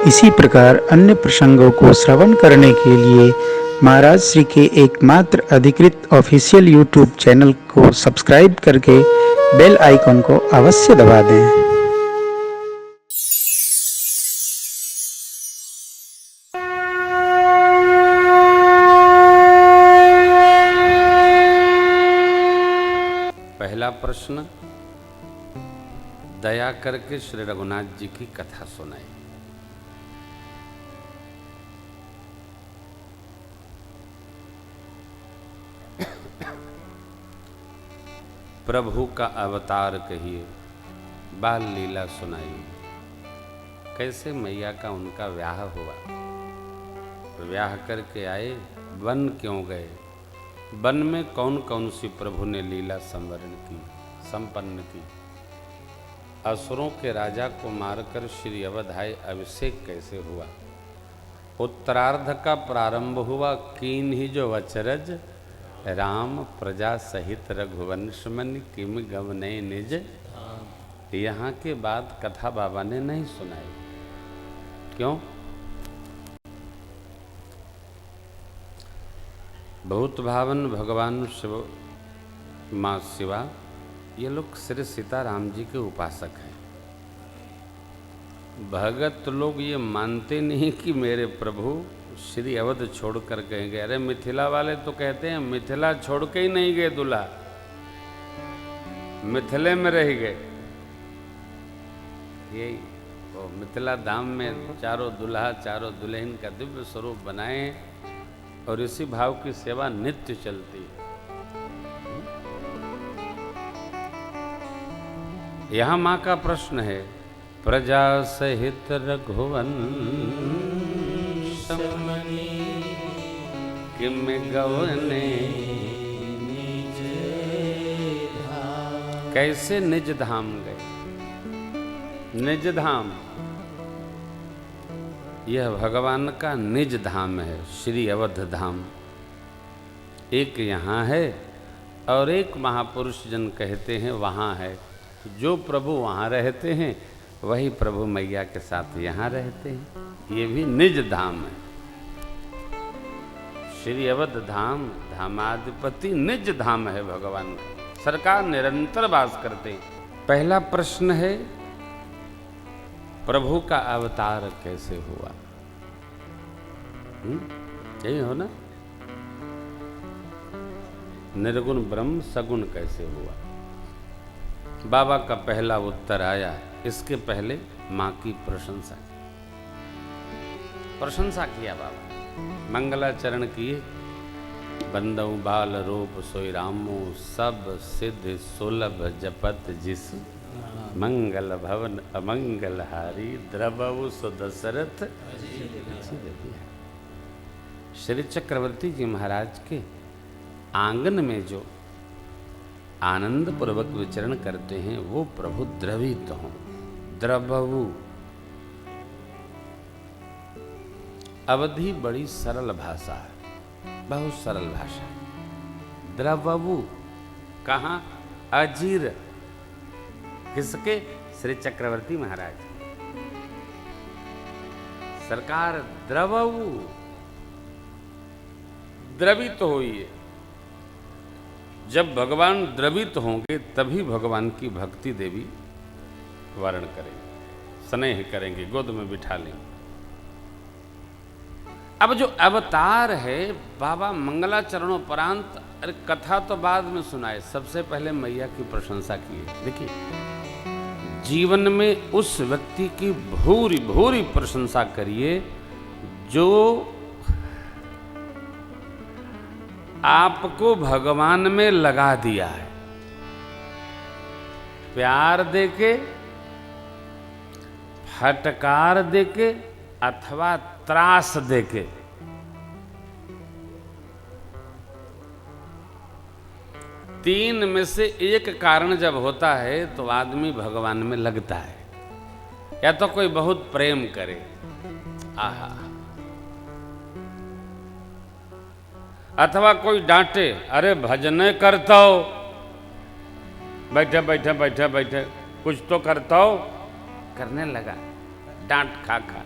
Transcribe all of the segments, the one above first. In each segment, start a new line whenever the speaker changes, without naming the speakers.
इसी प्रकार अन्य प्रसंगों को श्रवण करने के लिए महाराज श्री के एकमात्र अधिकृत ऑफिशियल यूट्यूब चैनल को सब्सक्राइब करके बेल आइकन को अवश्य दबा दें।
पहला प्रश्न, दया करके श्री रघुनाथ जी की कथा सुनाई। प्रभु का अवतार कहिए, बाल लीला सुनाई। कैसे मैया का उनका ब्याह हुआ, ब्याह करके आए, वन क्यों गए, वन में कौन कौन सी प्रभु ने लीला संपन्न की, असुरों के राजा को मारकर श्री अवध आए, अभिषेक कैसे हुआ, उत्तरार्ध का प्रारंभ हुआ, कीन ही जो अचरज, राम प्रजा सहित रघुवंश मन किम गवने निज। यहाँ के बाद कथा बाबा ने नहीं सुनाई। क्यों? बहुत भावन भगवान शिव, माँ शिवा, ये लोग श्री सीताराम जी के उपासक हैं। भगत लोग ये मानते नहीं कि मेरे प्रभु श्री अवध छोड़कर कहीं गए। अरे मिथिला वाले तो कहते हैं मिथिला छोड़ के ही नहीं गए दूल्हा, मिथिले में रह गए। यही तो मिथिला धाम में चारों दूल्हा चारों दुल्हन का दिव्य स्वरूप बनाए और इसी भाव की सेवा नित्य चलती है। यहां मां का प्रश्न है, प्रजा सहित रघुवन किम गवने निज धाम। कैसे निज धाम गए? निज धाम यह भगवान का निज धाम है, श्री अवध धाम। एक यहाँ है और एक महापुरुष जन कहते हैं वहाँ है। जो प्रभु वहाँ रहते हैं वही प्रभु मैया के साथ यहाँ रहते हैं। ये भी निज धाम है। श्री अवध धाम, धामाधिपति निज धाम है भगवान का। सरकार निरंतर वास करते हैं। पहला प्रश्न है, प्रभु का अवतार कैसे हुआ? यही हो ना, निर्गुण ब्रह्म सगुण कैसे हुआ? बाबा का पहला उत्तर आया। इसके पहले मां की प्रशंसा किया बाबा, मंगलाचरण किए। बंदऊ बाल रूप सोई रामो, सब सिद्ध सुलभ जपत जिस, मंगल भवन अमंगल हारी, द्रवऊ सुदशरथ। श्री चक्रवर्ती जी महाराज के आंगन में जो आनंद पूर्वक विचरण करते हैं वो प्रभु द्रवित हों। द्रवऊ अवधि बड़ी सरल भाषा है, बहुत सरल भाषा है। द्रवऊ कहाँ? अजीर। किसके? श्री चक्रवर्ती महाराज। सरकार द्रवऊ, द्रवित होइए। जब भगवान द्रवित होंगे तभी भगवान की भक्ति देवी वर्ण करेंगे, स्नेह करेंगे, गोद में बिठा लेंगे। अब जो अवतार है बाबा मंगलाचरणोपरांत, अरे कथा तो बाद में सुनाए, सबसे पहले मैया की प्रशंसा की है। देखिए, जीवन में उस व्यक्ति की भूरी भूरी प्रशंसा करिए जो आपको भगवान में लगा दिया है। प्यार देके, फटकार देके अथवा त्रास देके। तीन में से एक कारण जब होता है तो आदमी भगवान में लगता है। या तो कोई बहुत प्रेम करे, आहा, अथवा कोई डांटे, अरे भजन करता हो, बैठे बैठे बैठे बैठे कुछ तो करता हो, करने लगा डांट खा खा।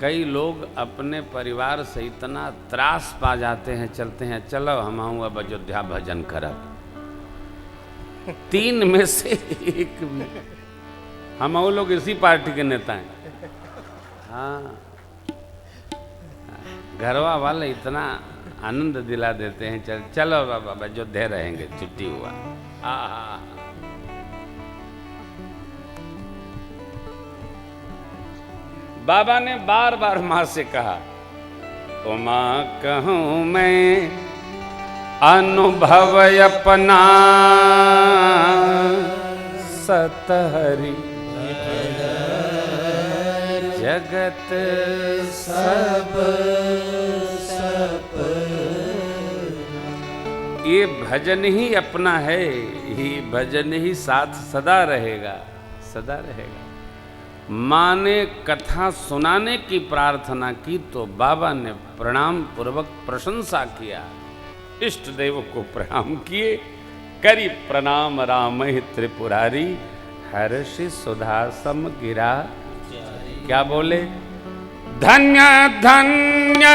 कई लोग अपने परिवार से इतना त्रास पा जाते हैं, चलते हैं चलो हम आऊँ अब अयोध्या भजन करब, 3 में से एक भी। हम वो लोग इसी पार्टी के नेता हैं। हाँ, घरवा वाले इतना आनंद दिला देते हैं, चलो बाबा अयोध्या रहेंगे, छुट्टी हुआ। हाँ, बाबा ने बार बार माँ से कहा, तो माँ कहूँ मैं अनुभव अपना सतहरी जगत सब ये भजन ही अपना है, ये भजन ही साथ सदा रहेगा, सदा रहेगा। माँ ने कथा सुनाने की प्रार्थना की तो बाबा ने प्रणाम पूर्वक प्रशंसा किया, इष्ट देव को प्रणाम किए, करी प्रणाम राम त्रिपुरारी, हर्षि सुधा सम गिरा। क्या बोले? धन्य धन्य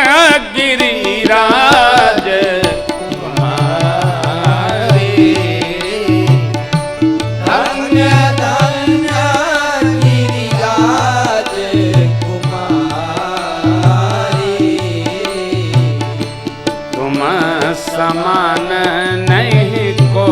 गिरिराज कुमारी, धन्य धन्य गिरिराज कुमारी, तुम समान नहीं को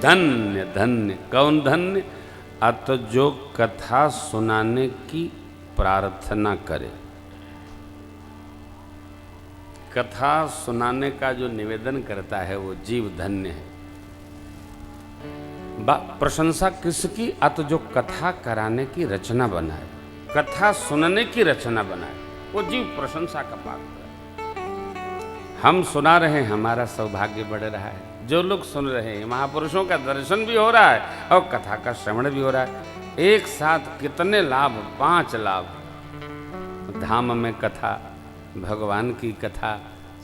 धन्य धन्य। कौन धन्य? अत जो कथा सुनाने की प्रार्थना करे, कथा सुनाने का जो निवेदन करता है वो जीव धन्य है। प्रशंसा किसकी? अत जो कथा कराने की रचना बनाए, कथा सुनने की रचना बनाए, वो जीव प्रशंसा का पात्र है। हम सुना रहे हैं, हमारा सौभाग्य बढ़ रहा है। जो लोग सुन रहे हैं, महापुरुषों का दर्शन भी हो रहा है और कथा का श्रवण भी हो रहा है। एक साथ कितने लाभ? 5 लाभ। धाम में कथा, भगवान की कथा,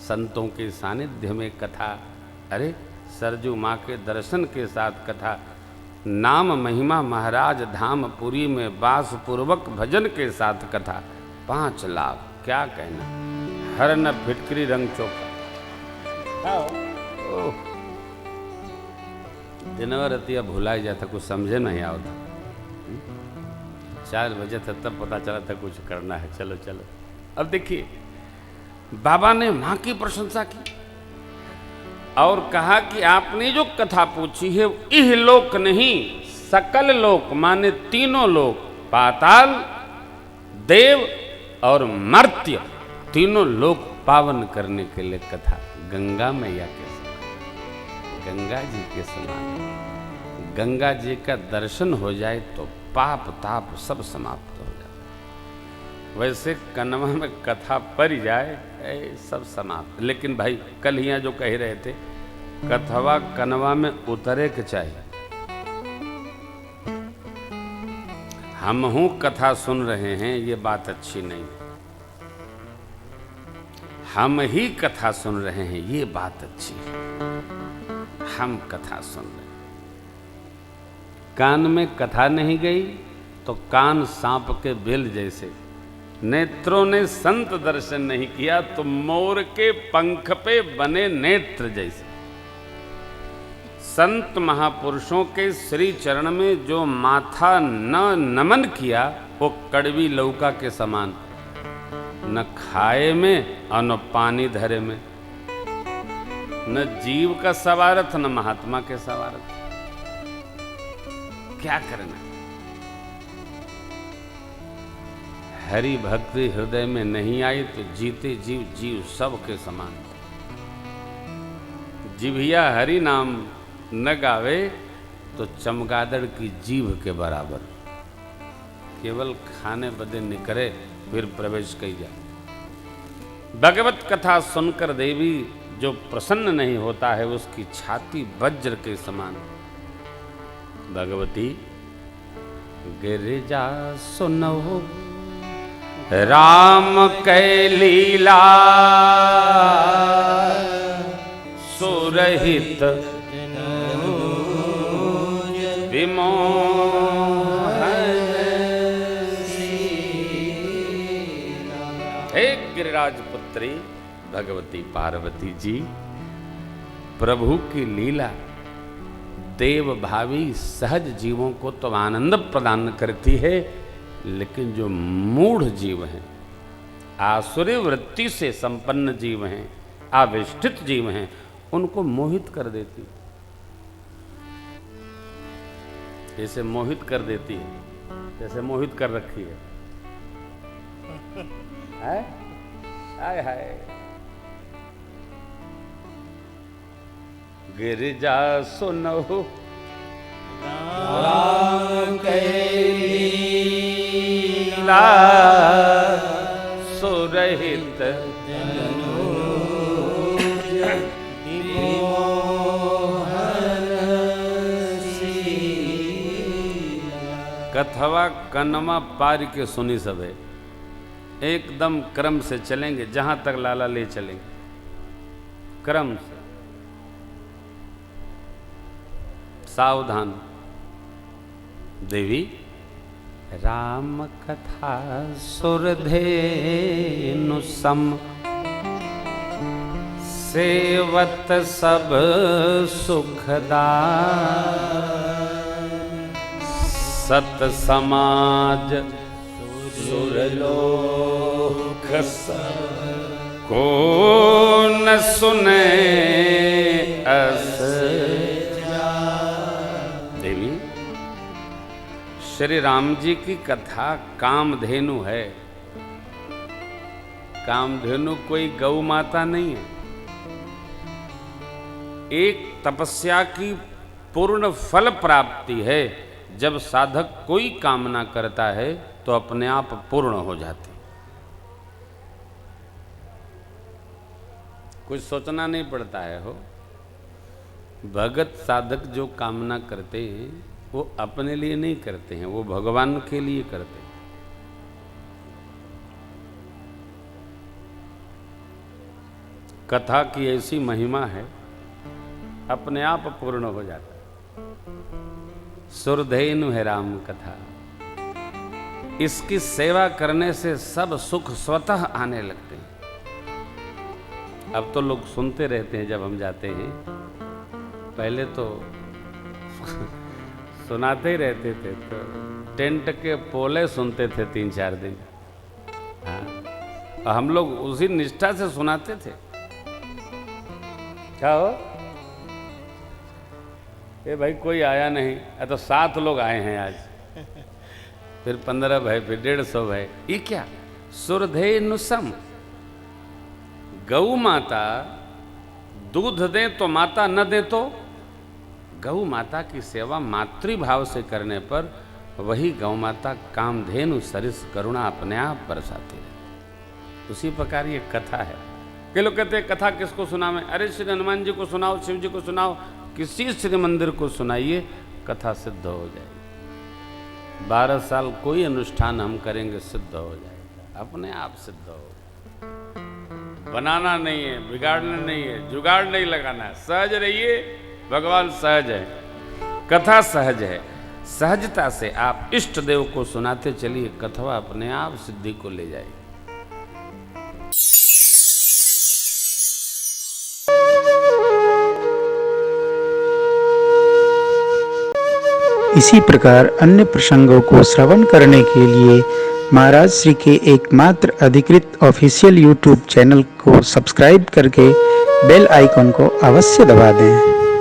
संतों के सानिध्य में कथा, अरे सरजू माँ के दर्शन के साथ कथा, नाम महिमा महाराज धाम पुरी में वास पूर्वक भजन के साथ कथा, 5 लाभ। क्या कहना? हर न फिटकरी रंग चौका। दिनवर रतिया भुला ही जाता, कुछ समझे नहीं आवता। 4 बजे था तब पता चला था कुछ करना है, चलो चलो। अब देखिए, बाबा ने माँ की प्रशंसा की और कहा कि आपने जो कथा पूछी है, इह लोक नहीं सकल लोक, माने तीनों लोक, पाताल, देव और मर्त्य, तीनों लोक पावन करने के लिए कथा। गंगा मैया के समान, गंगा जी के समान, गंगा जी का दर्शन हो जाए तो पाप ताप सब समाप्त हो जाए। वैसे कनवा में कथा पड़ जाए सब समाप्त। लेकिन भाई कल ही जो कह रहे थे, कथवा कनवा में उतरे के चाहिए। हम हूं कथा सुन रहे हैं, ये बात अच्छी नहीं। हम ही कथा सुन रहे हैं, ये बात अच्छी है। हम कथा सुन रहे हैं, कान में कथा नहीं गई तो कान सांप के बिल जैसे, नेत्रों ने संत दर्शन नहीं किया तो मोर के पंख पे बने नेत्र जैसे। संत महापुरुषों के श्री चरण में जो माथा न नमन किया वो कड़वी लौका के समान, न खाए में और न पानी धरे में, न जीव का सवारथ न महात्मा के सवारथ। क्या करना? हरि भक्ति हृदय में नहीं आई तो जीते जीव जीव सब के समान। जिभिया हरि नाम न गावे तो चमगादड़ की जीभ के बराबर। केवल खाने बदे निकरे फिर प्रवेश कही जाए। भगवत कथा सुनकर देवी जो प्रसन्न नहीं होता है उसकी छाती वज्र के समान। भगवती गिरिजा सुनो राम कै लीला, सुरहित विमोहन। हे गिरिराज पुत्री भगवती पार्वती जी, प्रभु की लीला देव भावी सहज जीवों को तो आनंद प्रदान करती है, लेकिन जो मूढ़ जीव हैं, आसुरी वृत्ति से संपन्न जीव हैं, आविष्ठित जीव हैं, उनको मोहित कर देती। जैसे मोहित कर देती है, जैसे मोहित कर रखी है। हाय हाय गिरिजा सुनो राम कै लीला, सुरहित कथवा कनमा पार के सुनी सबे। एकदम क्रम से चलेंगे, जहां तक लाला ले चलेंगे, क्रम से। सावधान देवी, राम कथा सुरधेनु सम, सेवत सब सुखदा, सत समाज सुरलोक को न सुने अस। देवी, श्री राम जी की कथा कामधेनु है। कामधेनु कोई गौ माता नहीं है। एक तपस्या की पूर्ण फल प्राप्ति है। जब साधक कोई कामना करता है तो अपने आप पूर्ण हो जाती। कुछ सोचना नहीं पड़ता है। हो भगत साधक जो कामना करते हैं वो अपने लिए नहीं करते हैं, वो भगवान के लिए करते हैं। कथा की ऐसी महिमा है, अपने आप पूर्ण हो जाता है। सुरधेनु है राम कथा। इसकी सेवा करने से सब सुख स्वतः आने लगते हैं। अब तो लोग सुनते रहते हैं जब हम जाते हैं। पहले तो सुनाते ही रहते थे, तो टेंट के पोले सुनते थे 3-4 दिन। हाँ, और हम लोग उसी निष्ठा से सुनाते थे। क्या हो ये भाई कोई आया नहीं, तो 7 लोग आए हैं आज, फिर 15 भाई, फिर 150 भाई। ये क्या? सुरधेनु सम। गौ माता दूध दे तो माता न दे तो। गौ माता की सेवा मातृभाव से करने पर वही गौ माता कामधेनु सरिस करुणा अपने आप बरसाती है। उसी प्रकार ये कथा है। के लोग कहते हैं कथा किसको सुनावें? अरे श्री हनुमान जी को सुनाओ, शिव जी को सुनाओ, किसी श्री मंदिर को सुनाइए, कथा सिद्ध हो जाएगी। 12 साल कोई अनुष्ठान हम करेंगे, सिद्ध हो जाएगा, अपने आप सिद्ध हो। बनाना नहीं है, बिगाड़ना नहीं है, जुगाड़ नहीं लगाना है। सहज रहिए, भगवान सहज है, कथा सहज है। सहजता से आप इष्ट देव को सुनाते चलिए, कथा अपने आप सिद्धि को ले जाएगी।
इसी प्रकार अन्य प्रसंगों को श्रवण करने के लिए महाराज श्री के एकमात्र अधिकृत ऑफिशियल यूट्यूब चैनल को सब्सक्राइब करके बेल आइकन को अवश्य दबा दें।